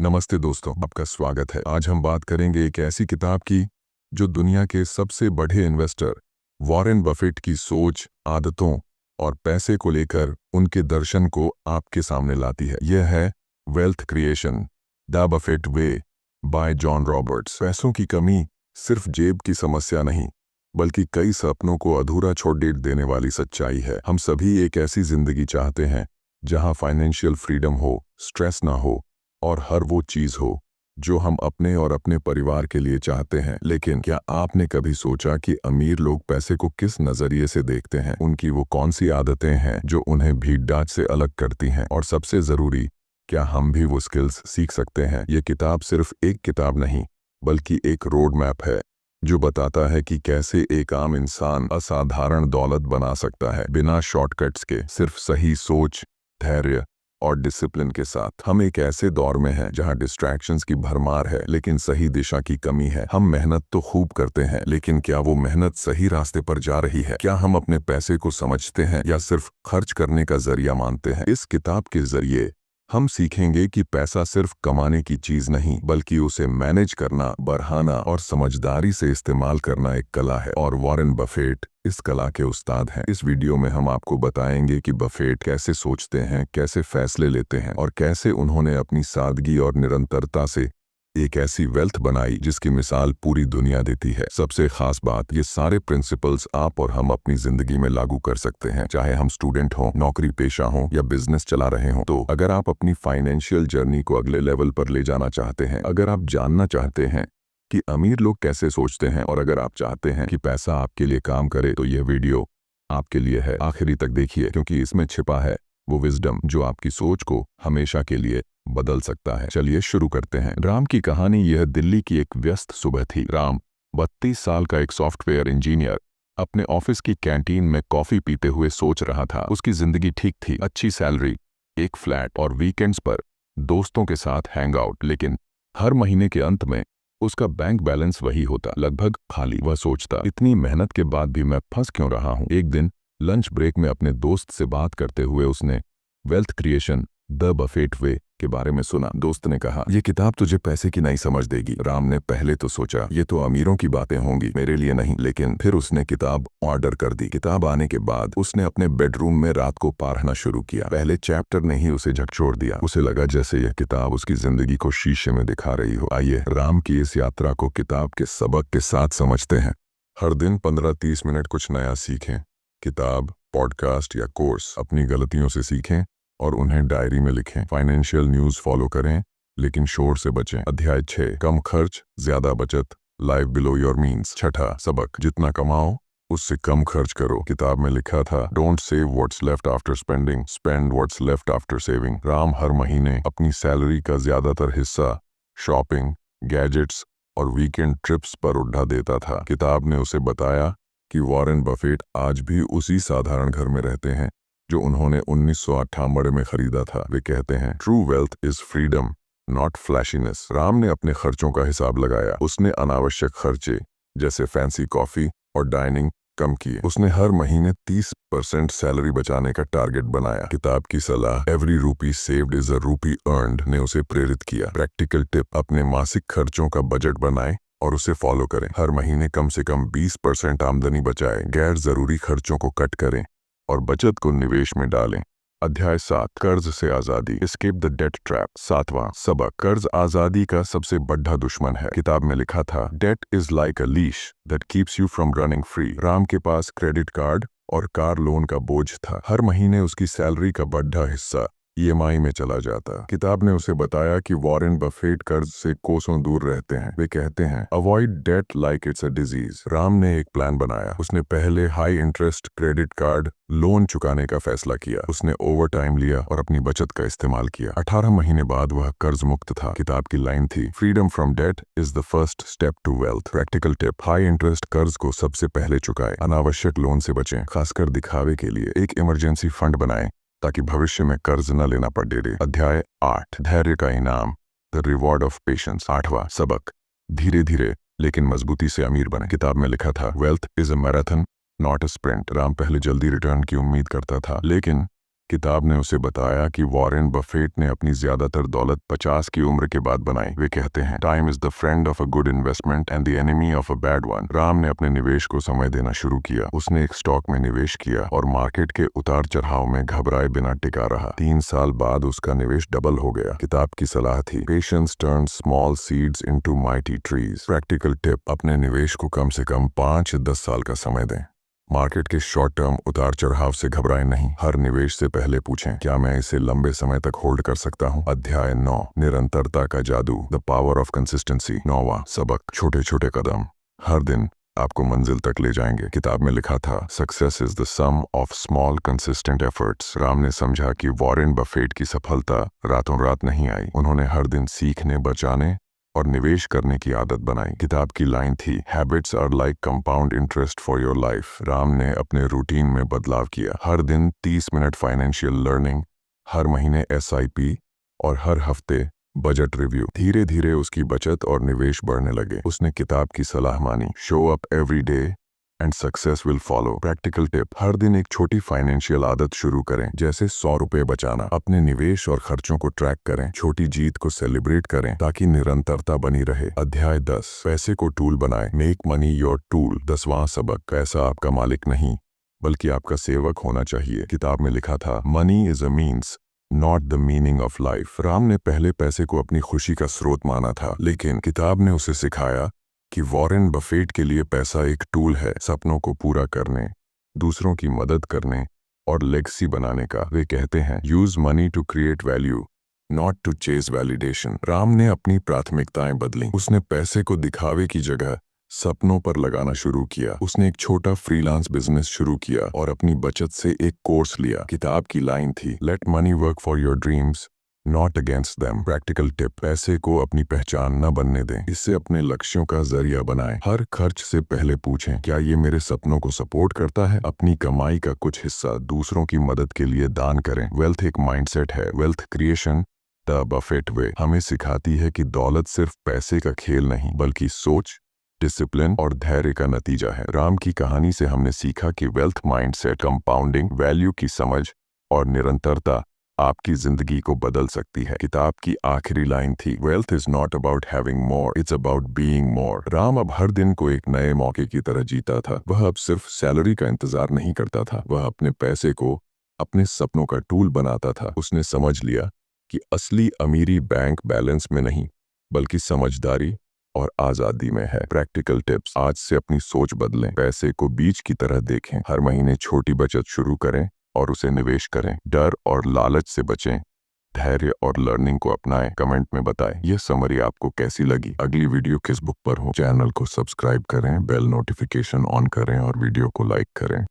नमस्ते दोस्तों, आपका स्वागत है। आज हम बात करेंगे एक ऐसी किताब की जो दुनिया के सबसे बड़े इन्वेस्टर वॉरेन बफेट की सोच, आदतों और पैसे को लेकर उनके दर्शन को आपके सामने लाती है। यह है wealth creation the Buffett way by John Roberts. पैसों की कमी सिर्फ जेब की समस्या नहीं, बल्कि कई सपनों को अधूरा छोड़ देने वाली सच्चाई है। हम सभी एक ऐसी जिंदगी चाहते हैं जहां फाइनेंशियल फ्रीडम हो, स्ट्रेस ना हो और हर वो चीज हो जो हम अपने और अपने परिवार के लिए चाहते हैं। लेकिन क्या आपने कभी सोचा कि अमीर लोग पैसे को किस नजरिए से देखते हैं? उनकी वो कौन सी आदतें हैं जो उन्हें भीड़ डांच से अलग करती हैं? और सबसे जरूरी, क्या हम भी वो स्किल्स सीख सकते हैं? ये किताब सिर्फ एक किताब नहीं, बल्कि एक रोड मैप है जो बताता है कि कैसे एक आम इंसान असाधारण दौलत बना सकता है बिना शॉर्टकट्स के, सिर्फ सही सोच, धैर्य और डिसिप्लिन के साथ। हम एक ऐसे दौर में हैं जहां डिस्ट्रैक्शंस की भरमार है, लेकिन सही दिशा की कमी है। हम मेहनत तो खूब करते हैं, लेकिन क्या वो मेहनत सही रास्ते पर जा रही है? क्या हम अपने पैसे को समझते हैं या सिर्फ खर्च करने का जरिया मानते हैं? इस किताब के जरिए हम सीखेंगे कि पैसा सिर्फ कमाने की चीज नहीं, बल्कि उसे मैनेज करना, बढ़ाना और समझदारी से इस्तेमाल करना एक कला है। और वॉरेन बफेट इस कला के उस्ताद हैं। इस वीडियो में हम आपको बताएंगे कि बफेट कैसे सोचते हैं, कैसे फैसले लेते हैं और कैसे उन्होंने अपनी सादगी और निरंतरता से एक ऐसी वेल्थ बनाई जिसकी मिसाल पूरी दुनिया देती है। सबसे खास बात, ये सारे प्रिंसिपल्स आप और हम अपनी जिंदगी में लागू कर सकते हैं, चाहे हम स्टूडेंट हों, नौकरी पेशा हों या बिजनेस चला रहे हों। तो अगर आप अपनी फाइनेंशियल जर्नी को अगले लेवल पर ले जाना चाहते हैं, अगर आप जानना चाहते हैं कि अमीर लोग कैसे सोचते हैं और अगर आप चाहते हैं कि पैसा आपके लिए काम करे, तो यह वीडियो आपके लिए है। आखिरी तक देखिए, क्योंकि इसमें छिपा है वो विजडम जो आपकी सोच को हमेशा के लिए बदल सकता है। चलिए शुरू करते हैं। राम की कहानी। यह दिल्ली की एक व्यस्त सुबह थी। राम 32 साल का एक सॉफ्टवेयर इंजीनियर अपने ऑफिस की कैंटीन में कॉफी पीते हुए सोच रहा था। उसकी जिंदगी ठीक थी, अच्छी सैलरी, एक फ्लैट और वीकेंड्स पर दोस्तों के साथ हैंग आउट। लेकिन हर महीने के अंत में उसका बैंक बैलेंस वही होता, लगभग खाली। वह सोचता, इतनी मेहनत के बाद भी मैं फंस क्यों रहा हूँ? एक दिन लंच ब्रेक में अपने दोस्त से बात करते हुए उसने वेल्थ क्रिएशन द बफेट वे के बारे में सुना। दोस्त ने कहा, यह किताब तुझे पैसे की नहीं समझ देगी। राम ने पहले तो सोचा ये तो अमीरों की बातें होंगी, मेरे लिए नहीं। लेकिन फिर उसने किताब ऑर्डर कर दी। किताब आने के बाद उसने अपने बेडरूम में रात को पढ़ना शुरू किया। पहले चैप्टर ने ही उसे झकझोर दिया। उसे लगा जैसे यह किताब उसकी जिंदगी को शीशे में दिखा रही हो। आइए राम की इस यात्रा को किताब के सबक के साथ समझते हैं। हर दिन 15-30 मिनट कुछ नया सीखें। किताब, पॉडकास्ट या कोर्स। अपनी गलतियों से सीखें और उन्हें डायरी में लिखें। फाइनेंशियल न्यूज़ फॉलो करें, लेकिन शोर से बचें। अध्याय 6, कम खर्च ज्यादा बचत, लाइफ बिलो योर मीन्स। छठा सबक, जितना कमाओ उससे कम खर्च करो। किताब में लिखा था, don't save what's left after spending, spend what's left after saving. Ram हर महीने अपनी सैलरी का ज्यादातर हिस्सा शॉपिंग, गैजेट्स और वीकेंड ट्रिप्स पर उड़ा देता था। किताब ने उसे बताया कि वॉरेन बफेट आज भी उसी साधारण घर में रहते हैं जो उन्होंने 1998 में खरीदा था। वे कहते हैं, true wealth is freedom not flashiness. Ram ने अपने खर्चों का हिसाब लगाया। उसने अनावश्यक खर्चे जैसे फैंसी कॉफी और डाइनिंग कम किए। उसने हर महीने 30% सैलरी बचाने का टारगेट बनाया। किताब की सलाह, एवरी रूपी सेव्ड इज अ रूपी अर्नड, ने उसे प्रेरित किया। प्रैक्टिकल टिप, अपने मासिक खर्चों का बजट बनाएं और उसे फॉलो करें। हर महीने कम से कम 20% आमदनी बचाएं। गैर जरूरी खर्चों को कट करें और बचत को निवेश में डालें। अध्याय 7, कर्ज से आजादी, एस्केप द डेट ट्रैप। 7वां सबक, कर्ज आजादी का सबसे बड़ा दुश्मन है। किताब में लिखा था, debt is like a leash that keeps you from running free. Ram के पास क्रेडिट कार्ड और कार लोन का बोझ था। हर महीने उसकी सैलरी का बड़ा हिस्सा ईएमआई में चला जाता। किताब ने उसे बताया कि वॉरेन बफेट कर्ज से कोसों दूर रहते हैं। वे कहते हैं, avoid debt like it's a disease. Ram ने एक प्लान बनाया। उसने पहले high interest credit card loan चुकाने का फैसला किया। उसने ओवर टाइम लिया और अपनी बचत का इस्तेमाल किया। 18 महीने बाद वह कर्ज मुक्त था। किताब की लाइन थी, freedom from debt is the first step to wealth. Practical tip, high interest कर्ज को सबसे पहले चुकाए। अनावश्यक लोन से बचें, खासकर दिखावे के लिए। एक इमरजेंसी फंड बनाएं ताकि भविष्य में कर्ज न लेना पड़े। अध्याय 8, धैर्य का इनाम, द रिवॉर्ड ऑफ पेशेंस। 8वां सबक, धीरे धीरे लेकिन मजबूती से अमीर बने। किताब में लिखा था, wealth is a marathon not a sprint. Ram पहले जल्दी रिटर्न की उम्मीद करता था, लेकिन किताब ने उसे बताया कि वॉरेन बफेट ने अपनी ज्यादातर दौलत 50 की उम्र के बाद बनाई। वे कहते हैं, time is the friend of a good investment and the enemy of a bad one. Ram ने अपने निवेश को समय देना शुरू किया। उसने एक स्टॉक में निवेश किया और मार्केट के उतार चढ़ाव में घबराए बिना टिका रहा। 3 साल बाद उसका निवेश डबल हो गया। किताब की सलाह थी, patience turns small seeds into mighty trees. Practical tip, अपने निवेश को कम से कम 5-10 साल का समय दें। मार्केट के शॉर्ट टर्म उतार चढ़ाव से घबराएं नहीं। हर निवेश से पहले पूछें, क्या मैं इसे लंबे समय तक होल्ड कर सकता हूँ। अध्याय 9, निरंतरता का जादू, द पावर ऑफ कंसिस्टेंसी। 9वां सबक, छोटे छोटे कदम हर दिन आपको मंजिल तक ले जाएंगे। किताब में लिखा था, success is the sum of small consistent efforts. Ram ने समझा कि वॉरेन बफेट की सफलता रातों रात नहीं आई। उन्होंने हर दिन सीखने, बचाने और निवेश करने की आदत बनाई। किताब की लाइन थी, habits are like compound interest for your life. Ram ने अपने रूटीन में बदलाव किया। हर दिन 30 मिनट फाइनेंशियल लर्निंग, हर महीने SIP और हर हफ्ते बजट रिव्यू। धीरे धीरे उसकी बचत और निवेश बढ़ने लगे। उसने किताब की सलाह मानी, show up every day and success will follow. Practical tip, हर दिन एक छोटी फाइनेंशियल आदत शुरू करें, जैसे 100 रुपए बचाना। अपने निवेश और खर्चों को ट्रैक करें, छोटी जीत को सेलिब्रेट करें ताकि निरंतरता बनी रहे। अध्याय 10, पैसे को टूल बनाएं, मेक मनी योर टूल। 10वां सबक, पैसा आपका मालिक नहीं बल्कि आपका सेवक होना चाहिए। किताब में लिखा था, money is a means not the meaning of life. Ram ने पहले पैसे को अपनी खुशी का स्रोत माना था, लेकिन किताब ने उसे सिखाया कि वॉरेन बफेट के लिए पैसा एक टूल है, सपनों को पूरा करने, दूसरों की मदद करने और लेगेसी बनाने का। वे कहते हैं, use money to create value, not to chase validation. Ram ने अपनी प्राथमिकताएं बदली। उसने पैसे को दिखावे की जगह सपनों पर लगाना शुरू किया। उसने एक छोटा फ्रीलांस बिजनेस शुरू किया और अपनी बचत से एक कोर्स लिया। किताब की लाइन थी, late money work for your dreams not against them. Practical tip, पैसे को अपनी पहचान न बनने दें, इससे अपने लक्ष्यों का जरिया बनाएं। हर खर्च से पहले पूछें, क्या ये मेरे सपनों को सपोर्ट करता है। अपनी कमाई का कुछ हिस्सा दूसरों की मदद के लिए दान करें। वेल्थ एक माइंडसेट है। वेल्थ क्रिएशन द बफेट वे हमें सिखाती है कि दौलत सिर्फ पैसे का खेल नहीं बल्कि सोच, डिसिप्लिन और धैर्य का नतीजा है। राम की कहानी से हमने सीखा कि वेल्थ माइंडसेट, कंपाउंडिंग, वैल्यू की समझ और निरंतरता आपकी जिंदगी को बदल सकती है। किताब की आखिरी लाइन थी, wealth is not about having more, it's about being more. Ram अब हर दिन को एक नए मौके की तरह जीता था। वह अब सिर्फ सैलरी का इंतजार नहीं करता था, वह अपने पैसे को अपने सपनों का टूल बनाता था। उसने समझ लिया कि असली अमीरी बैंक बैलेंस में नहीं बल्कि समझदारी और आजादी में है। प्रैक्टिकल टिप्स, आज से अपनी सोच बदलें, पैसे को बीज की तरह देखें, हर महीने छोटी बचत शुरू करें और उसे निवेश करें। डर और लालच से बचें, धैर्य और लर्निंग को अपनाएं। कमेंट में बताएं यह समरी आपको कैसी लगी। अगली वीडियो किस बुक पर हो। चैनल को सब्सक्राइब करें, बेल नोटिफिकेशन ऑन करें और वीडियो को लाइक करें।